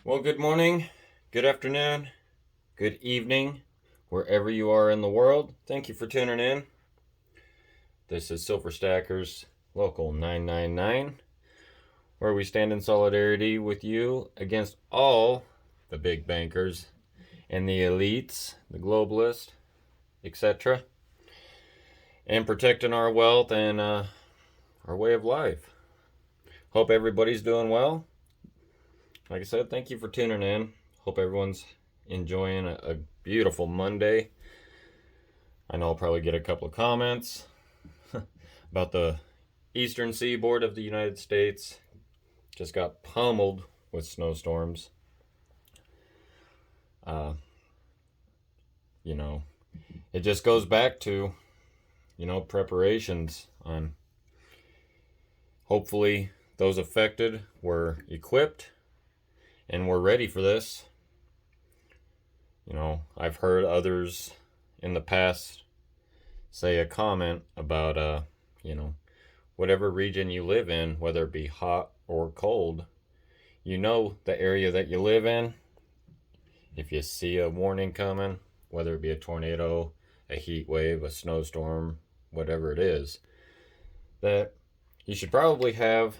Well, good morning, good afternoon, good evening, wherever you are in the world. Thank you for tuning in. This is Silver Stackers Local 999, where we stand in solidarity with you against all the big bankers and the elites, the globalists, etc., and protecting our wealth and our way of life. Hope everybody's doing well. Like I said, thank you for tuning in. Hope everyone's enjoying a beautiful Monday. I know I'll probably get a couple of comments about the eastern seaboard of the United States. Just got pummeled with snowstorms. Uh, you know, it just goes back to, preparations on hopefully those affected were equipped and were ready for this. I've heard others in the past say a comment about, whatever region you live in, whether it be hot or cold, the area that you live in. If you see a warning coming, whether it be a tornado, a heat wave, a snowstorm, whatever it is, that you should probably have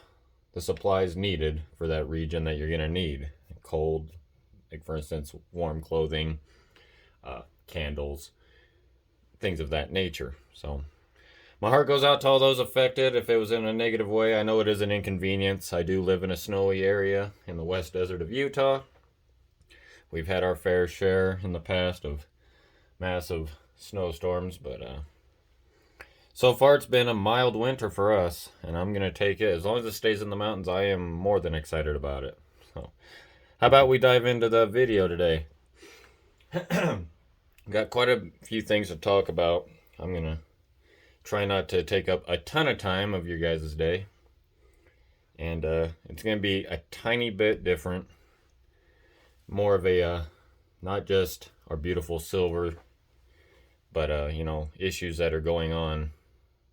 the supplies needed for that region that you're going to need. Cold, like for instance, warm clothing, candles, things of that nature. So my heart goes out to all those affected. If it was in a negative way, I know it is an inconvenience. I do live in a snowy area in the west desert of Utah. We've had our fair share in the past of massive snowstorms, but so far it's been a mild winter for us, and I'm going to take it. As long as it stays in the mountains, I am more than excited about it. So, how about we dive into the video today? Got quite a few things to talk about. I'm going to try not to take up a ton of time of your guys' day. And it's going to be a tiny bit different. More of a, not just our beautiful silver, but, issues that are going on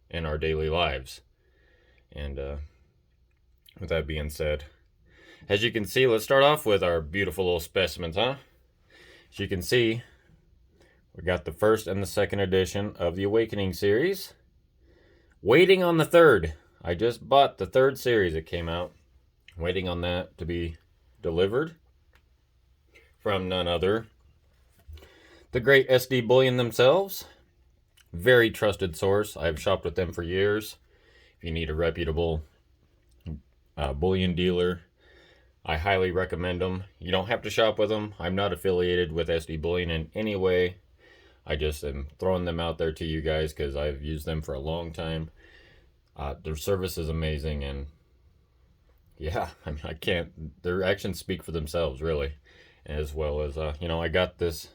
in our daily lives. And with that being said, as you can see, let's start off with our beautiful little specimens, huh? As you can see, we got the first and the second edition of the Awakening series. Waiting on the third. I just bought the third series that came out. Waiting on that to be delivered from none other. The great SD Bullion themselves. Very trusted source. I've shopped with them for years. If you need a reputable bullion dealer, I highly recommend them. You don't have to shop with them. I'm not affiliated with SD Bullion in any way. I just am throwing them out there to you guys because I've used them for a long time. Their service is amazing, and yeah, I can't. Their actions speak for themselves, really. As well as, I got this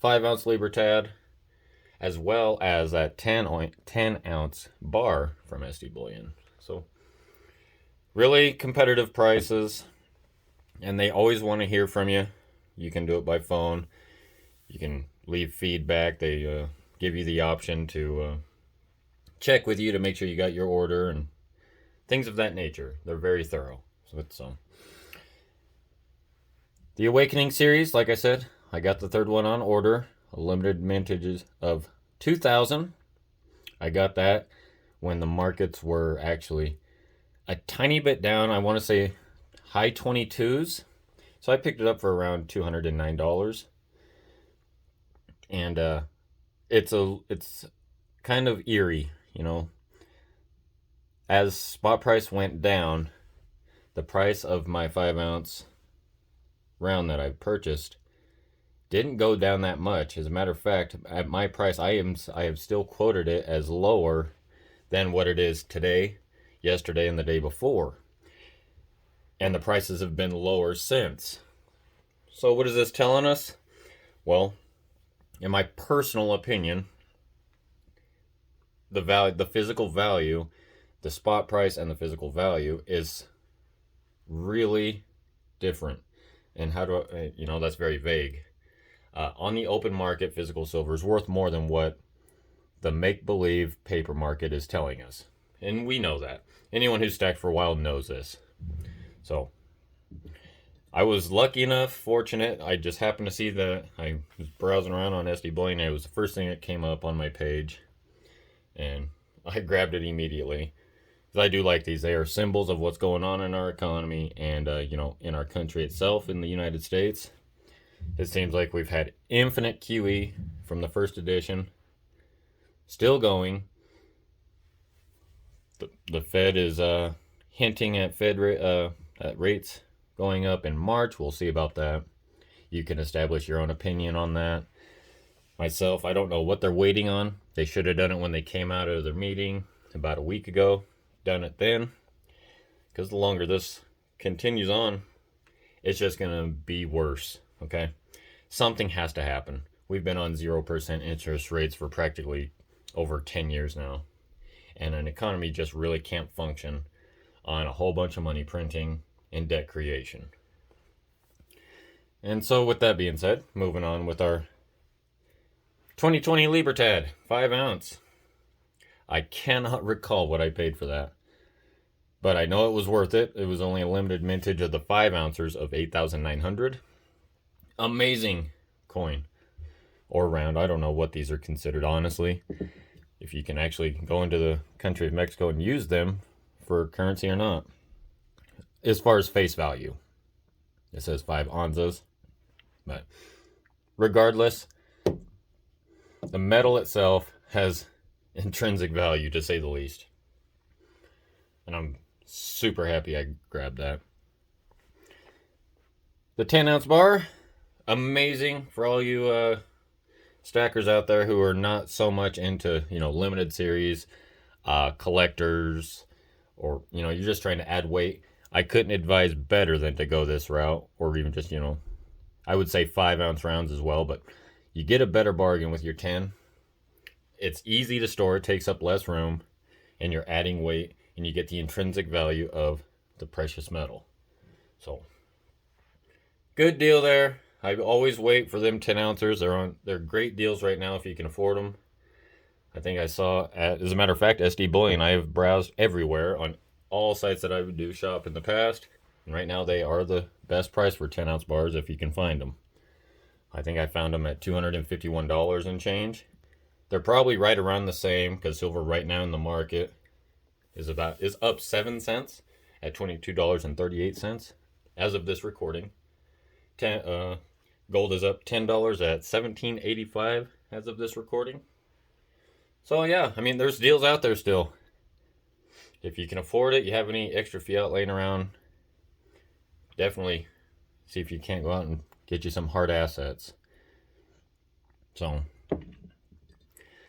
5-ounce Libertad, as well as that 10-ounce bar from SD Bullion. So, really competitive prices, and they always want to hear from you. You can do it by phone. You can leave feedback. They give you the option to check with you to make sure you got your order and things of that nature. They're very thorough. So the Awakening series, like I said, I got the third one on order. A limited mintages of 2,000. I got that when the markets were actually a tiny bit down. I want to say high 22s. So I picked it up for around $209. And it's kind of eerie, As spot price went down, the price of my 5-ounce round that I purchased didn't go down that much. As a matter of fact, at my price, I have still quoted it as lower than what it is today, yesterday, and the day before. And the prices have been lower since. So what is this telling us? Well, in my personal opinion, the physical value, the spot price and the physical value is really different. And how do I, that's very vague. On the open market, physical silver is worth more than what the make-believe paper market is telling us. And we know that. Anyone who's stacked for a while knows this. So, I was lucky enough, fortunate. I just happened to see I was browsing around on SD Bullion. It was the first thing that came up on my page, and I grabbed it immediately. Because I do like these. They are symbols of what's going on in our economy and, in our country itself, in the United States. It seems like we've had infinite QE from the first edition, still going. The Fed is hinting at at rates going up in March. We'll see about that. You can establish your own opinion on that. Myself, I don't know what they're waiting on. They should have done it when they came out of their meeting about a week ago. Done it then. Because the longer this continues on, it's just going to be worse. Okay? Something has to happen. We've been on 0% interest rates for practically over 10 years now. And an economy just really can't function on a whole bunch of money printing and debt creation. And so with that being said, moving on with our 2020 Libertad 5 ounce. I cannot recall what I paid for that, but I know it was worth it. It was only a limited mintage of the 5 ounces of 8,900. Amazing coin or round. I don't know what these are considered, honestly. If you can actually go into the country of Mexico and use them for currency or not. As far as face value, it says 5 onzas. But regardless, the metal itself has intrinsic value, to say the least. And I'm super happy I grabbed that. The 10-ounce bar, amazing for all you stackers out there who are not so much into, limited series, collectors, or, you're just trying to add weight. I couldn't advise better than to go this route, or even just, I would say 5-ounce rounds as well, but you get a better bargain with your 10. It's easy to store, it takes up less room, and you're adding weight, and you get the intrinsic value of the precious metal. So, good deal there. I always wait for them 10 ounces. They're great deals right now if you can afford them. I think I saw, as a matter of fact, SD Bullion. I have browsed everywhere on all sites that I would do shop in the past. And right now they are the best price for 10-ounce bars if you can find them. I think I found them at $251 and change. They're probably right around the same because silver right now in the market is up 7 cents at $22.38 as of this recording. Gold is up $10 at $17.85 as of this recording. So yeah, there's deals out there still. If you can afford it, you have any extra fiat laying around, definitely see if you can't go out and get you some hard assets. So,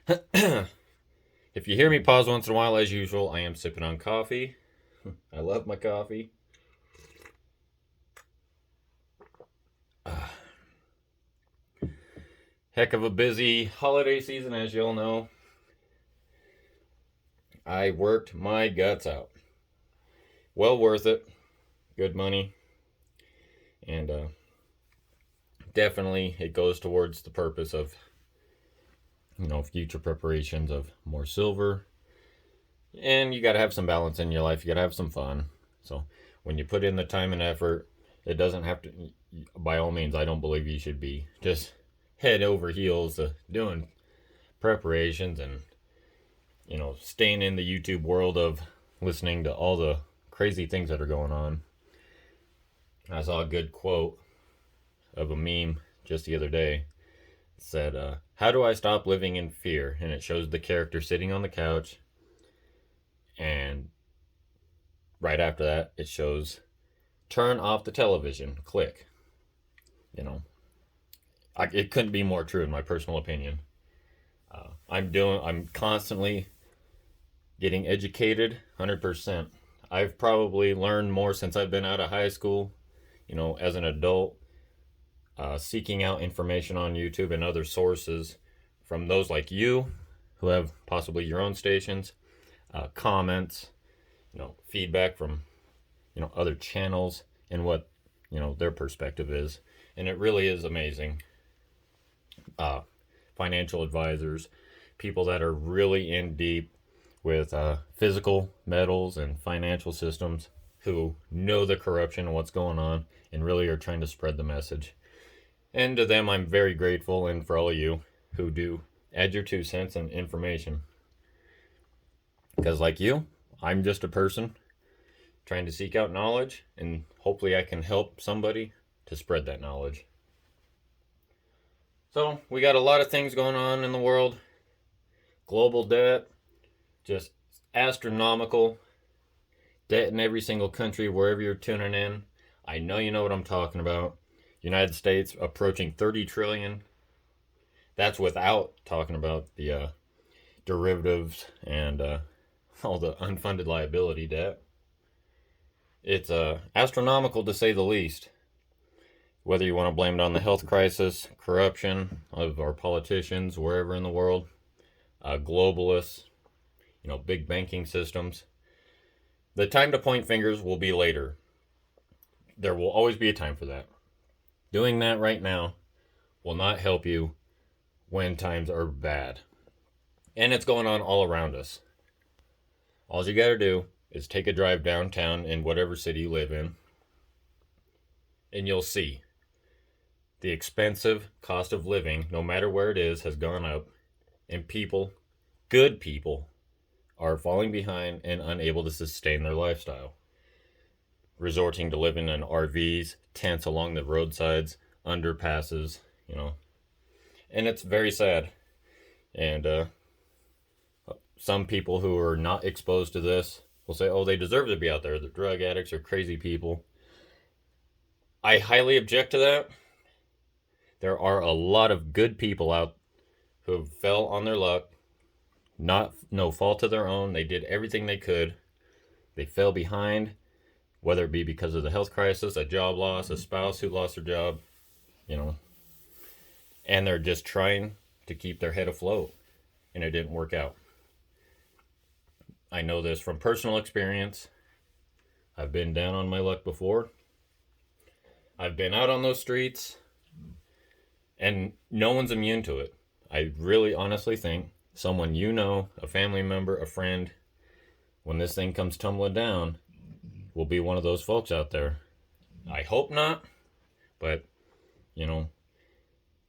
if you hear me pause once in a while, as usual, I am sipping on coffee. I love my coffee. Heck of a busy holiday season, as you all know. I worked my guts out. Well worth it. Good money. And definitely it goes towards the purpose of, future preparations of more silver. And you got to have some balance in your life. You got to have some fun. So when you put in the time and effort, it doesn't have to, by all means, I don't believe you should be just head over heels doing preparations and, staying in the YouTube world of listening to all the crazy things that are going on. I saw a good quote of a meme just the other day. It said, how do I stop living in fear? And it shows the character sitting on the couch. And right after that, it shows, turn off the television, click. It couldn't be more true in my personal opinion. I'm constantly getting educated, 100%. I've probably learned more since I've been out of high school, as an adult, seeking out information on YouTube and other sources from those like you who have possibly your own stations, comments, feedback from, other channels and what, their perspective is. And it really is amazing. Financial advisors, people that are really in deep with physical metals and financial systems. who know the corruption and what's going on and really are trying to spread the message. And to them, I'm very grateful, and for all of you who do add your 2 cents and information. Because, like you, I'm just a person trying to seek out knowledge, and hopefully I can help somebody to spread that knowledge. So, we got a lot of things going on in the world. Global debt, just astronomical. Debt in every single country, wherever you're tuning in. I know you know what I'm talking about. United States approaching 30 trillion. That's without talking about the derivatives and all the unfunded liability debt. It's astronomical to say the least. Whether you want to blame it on the health crisis, corruption of our politicians wherever in the world, globalists, big banking systems. The time to point fingers will be later. There will always be a time for that. Doing that right now will not help you when times are bad. And it's going on all around us. All you got to do is take a drive downtown in whatever city you live in, and you'll see the expensive cost of living, no matter where it is, has gone up, and people, good people, are falling behind and unable to sustain their lifestyle, resorting to living in RVs, tents along the roadsides, underpasses, and it's very sad. And some people who are not exposed to this will say, oh, they deserve to be out there. They're drug addicts or crazy people. I highly object to that. There are a lot of good people out who fell on their luck, no fault of their own. They did everything they could. They fell behind, whether it be because of the health crisis, a job loss, a spouse who lost their job, and they're just trying to keep their head afloat, and it didn't work out. I know this from personal experience. I've been down on my luck before. I've been out on those streets, and no one's immune to it. I really honestly think someone a family member, a friend, when this thing comes tumbling down, will be one of those folks out there. I hope not, but,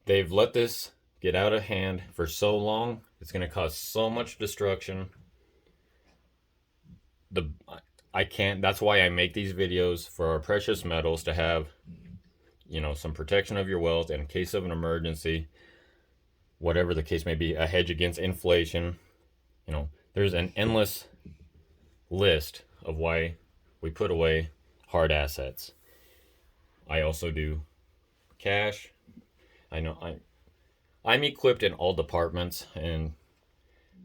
they've let this get out of hand for so long. It's going to cause so much destruction. That's why I make these videos, for our precious metals to have, some protection of your wealth in case of an emergency, whatever the case may be, a hedge against inflation. There's an endless list of why we put away hard assets. I also do cash. I know I'm equipped in all departments, and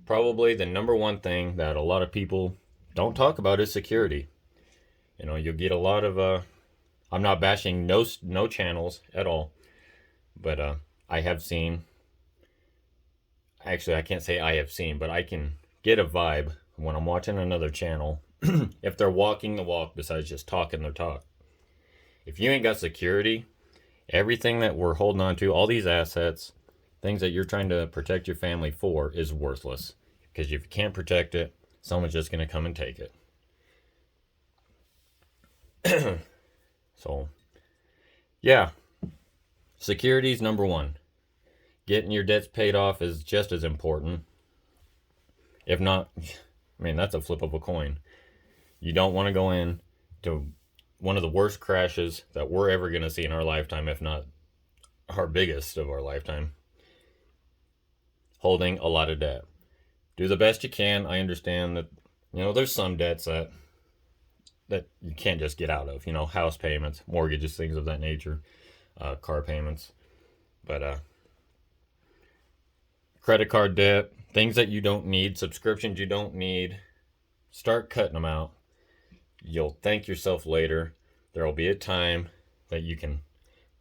probably the number one thing that a lot of people don't talk about is security. You'll get a lot of I'm not bashing no channels at all, but I have seen, actually I can't say I have seen, but I can get a vibe when I'm watching another channel if they're walking the walk besides just talking their talk. If you ain't got security, everything that we're holding on to, all these assets, things that you're trying to protect your family for, is worthless. Because if you can't protect it, someone's just going to come and take it. So, yeah, security is number one. Getting your debts paid off is just as important. If not, that's a flip of a coin. You don't want to go in to one of the worst crashes that we're ever going to see in our lifetime, if not our biggest of our lifetime, holding a lot of debt. Do the best you can. I understand that, there's some debts that you can't just get out of, house payments, mortgages, things of that nature, car payments. But credit card debt, things that you don't need, subscriptions you don't need, start cutting them out. You'll thank yourself later. There will be a time that you can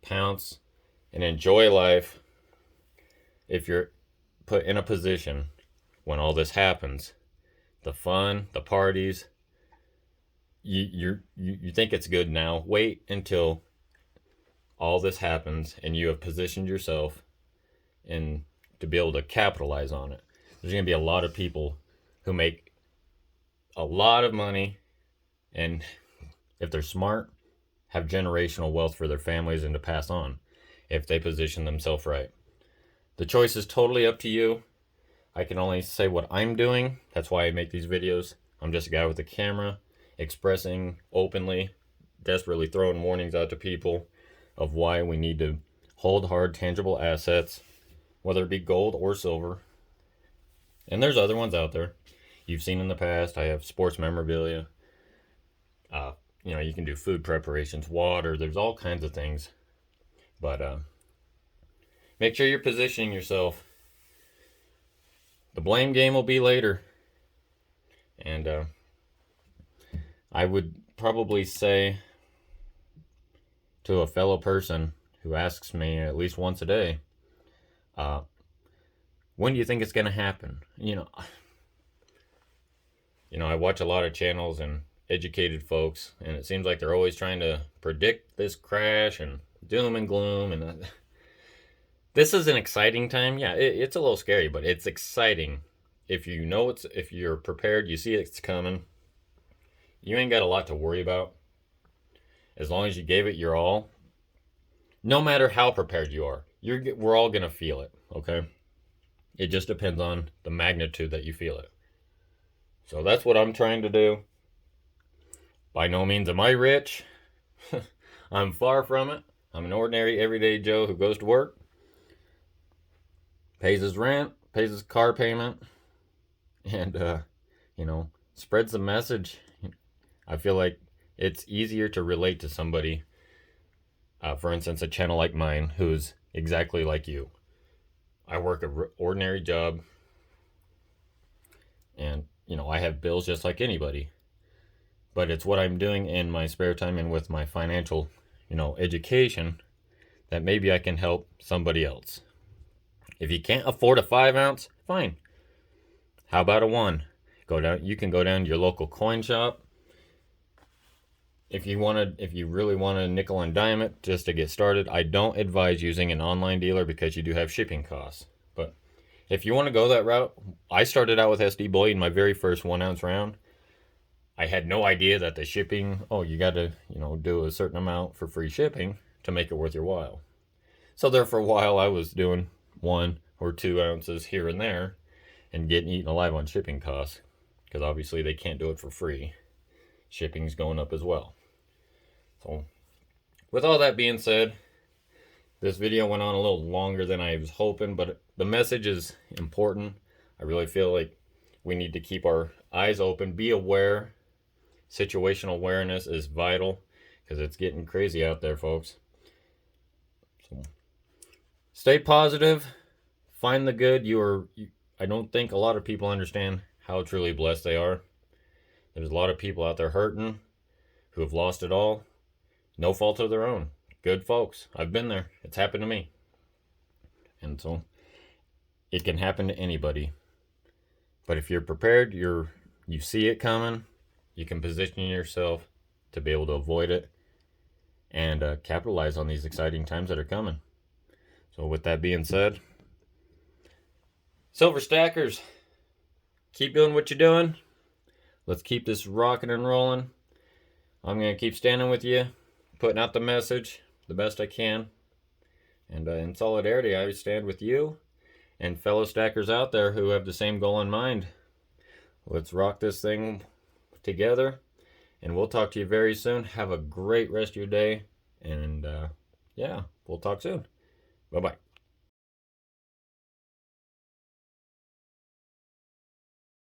pounce and enjoy life if you're put in a position when all this happens. The fun, the parties, you think it's good now. Wait until all this happens and you have positioned yourself to be able to capitalize on it. There's going to be a lot of people who make a lot of money and if they're smart, have generational wealth for their families and to pass on if they position themselves right. The choice is totally up to you. I can only say what I'm doing. That's why I make these videos. I'm just a guy with a camera, expressing openly, desperately throwing warnings out to people of why we need to hold hard, tangible assets, whether it be gold or silver. And there's other ones out there you've seen in the past. I have sports memorabilia. You can do food preparations, water. There's all kinds of things. But make sure you're positioning yourself. The blame game will be later. And I would probably say to a fellow person who asks me at least once a day, when do you think it's going to happen? I watch a lot of channels and educated folks, and it seems like they're always trying to predict this crash and doom and gloom. And this is an exciting time. Yeah, it's a little scary, but it's exciting. If you're prepared, you see it's coming. You ain't got a lot to worry about. As long as you gave it your all, no matter how prepared you are, we're all gonna feel it. Okay, it just depends on the magnitude that you feel it. So that's what I'm trying to do. By no means am I rich. I'm far from it. I'm an ordinary, everyday Joe who goes to work, pays his rent, pays his car payment, and spreads the message. I feel like it's easier to relate to somebody, for instance, a channel like mine, who's exactly like you. I work an ordinary job, and I have bills just like anybody. But it's what I'm doing in my spare time and with my financial, education, that maybe I can help somebody else. If you can't afford a 5-ounce, fine. How about a 1? You can go down to your local coin shop. If you really want to nickel and dime it just to get started, I don't advise using an online dealer because you do have shipping costs. But if you want to go that route, I started out with SD bullion, my very first 1-ounce round. I had no idea that the shipping, you got to, do a certain amount for free shipping to make it worth your while. So there for a while I was doing 1 or 2 ounces here and there and getting eaten alive on shipping costs, because obviously they can't do it for free. Shipping's going up as well. So with all that being said, this video went on a little longer than I was hoping, but the message is important. I really feel like we need to keep our eyes open, be aware. Situational awareness is vital because it's getting crazy out there, folks. So stay positive, find the good. I don't think a lot of people understand how truly blessed they are. There's a lot of people out there hurting who have lost it all. No fault of their own. Good folks. I've been there. It's happened to me. And so it can happen to anybody. But if you're prepared, you see it coming, you can position yourself to be able to avoid it and capitalize on these exciting times that are coming. So with that being said, silver stackers, keep doing what you're doing. Let's keep this rocking and rolling. I'm going to keep standing with you, putting out the message the best I can. And in solidarity, I stand with you and fellow stackers out there who have the same goal in mind. Let's rock this thing together, and we'll talk to you very soon. Have a great rest of your day, and we'll talk soon. Bye-bye.